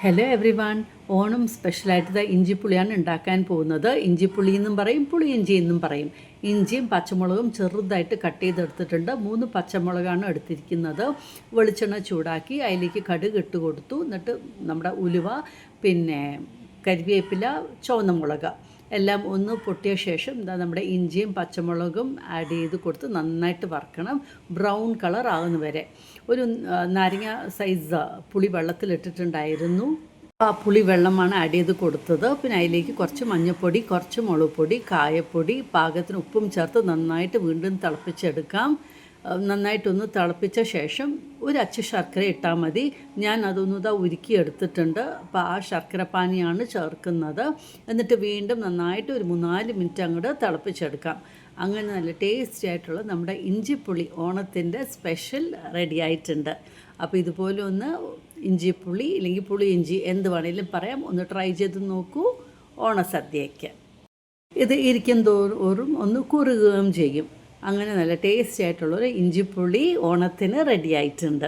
Hello every one. Onam സ്പെഷ്യലായിട്ട് ഇഞ്ചിപ്പുളിയാണ് ഉണ്ടാക്കാൻ പോകുന്നത്. ഇഞ്ചിപ്പുളി എന്നും പറയും, പുളിയിഞ്ചി എന്നും പറയും. ഇഞ്ചിയും പച്ചമുളകും ചെറുതായിട്ട് കട്ട് ചെയ്തെടുത്തിട്ടുണ്ട്. 3 പച്ചമുളകാണ് എടുത്തിരിക്കുന്നത്. വെളിച്ചെണ്ണ ചൂടാക്കി അതിലേക്ക് കടുക് ഇട്ട് കൊടുത്തു. എന്നിട്ട് നമ്മുടെ ഉലുവ, പിന്നെ കരിവേപ്പില, ചുവന്ന മുളക് എല്ലാം ഒന്ന് പൊട്ടിയ ശേഷം നമ്മുടെ ഇഞ്ചിയും പച്ചമുളകും ആഡ് ചെയ്ത് കൊടുത്ത് നന്നായിട്ട് വറക്കണം. ബ്രൗൺ കളർ ആകുന്ന വരെ. ഒരു നാരങ്ങ സൈസ് പുളി വെള്ളത്തിലിട്ടിട്ടുണ്ടായിരുന്നു. ആ പുളി വെള്ളമാണ് ആഡ് ചെയ്ത് കൊടുത്തത്. പിന്നെ അതിലേക്ക് കുറച്ച് മഞ്ഞൾപ്പൊടി, കുറച്ച് മുളക് പൊടി, കായപ്പൊടി, പാകത്തിന് ഉപ്പും ചേർത്ത് നന്നായിട്ട് വീണ്ടും തിളപ്പിച്ചെടുക്കാം. നന്നായിട്ടൊന്ന് തിളപ്പിച്ച ശേഷം ഒരു അച്ച് ശർക്കര ഇട്ടാൽ മതി. ഞാൻ അതൊന്ന് ഉരുക്കിയെടുത്തിട്ടുണ്ട്. അപ്പോൾ ആ ശർക്കര പാനിയാണ് ചേർക്കുന്നത്. എന്നിട്ട് വീണ്ടും നന്നായിട്ട് ഒരു 3-4 മിനിറ്റ് അങ്ങോട്ട് തിളപ്പിച്ചെടുക്കാം. അങ്ങനെ നല്ല ടേസ്റ്റി ആയിട്ടുള്ള നമ്മുടെ ഇഞ്ചിപ്പുളി ഓണത്തിൻ്റെ സ്പെഷ്യൽ റെഡി ആയിട്ടുണ്ട്. അപ്പോൾ ഇതുപോലെ ഒന്ന് ഇഞ്ചിപ്പുളി അല്ലെങ്കിൽ പുളി ഇഞ്ചി എന്ത് വേണമെങ്കിലും പറയാം, ഒന്ന് ട്രൈ ചെയ്ത് നോക്കൂ ഓണസദ്യയ്ക്ക്. ഇത് ഇരിക്കും തോറും ഒന്ന് കുറുകുകയും ചെയ്യും. അങ്ങനെ നല്ല ടേസ്റ്റി ആയിട്ടുള്ളൊരു ഇഞ്ചിപ്പുളി ഓണത്തിന് റെഡി ആയിട്ടുണ്ട്.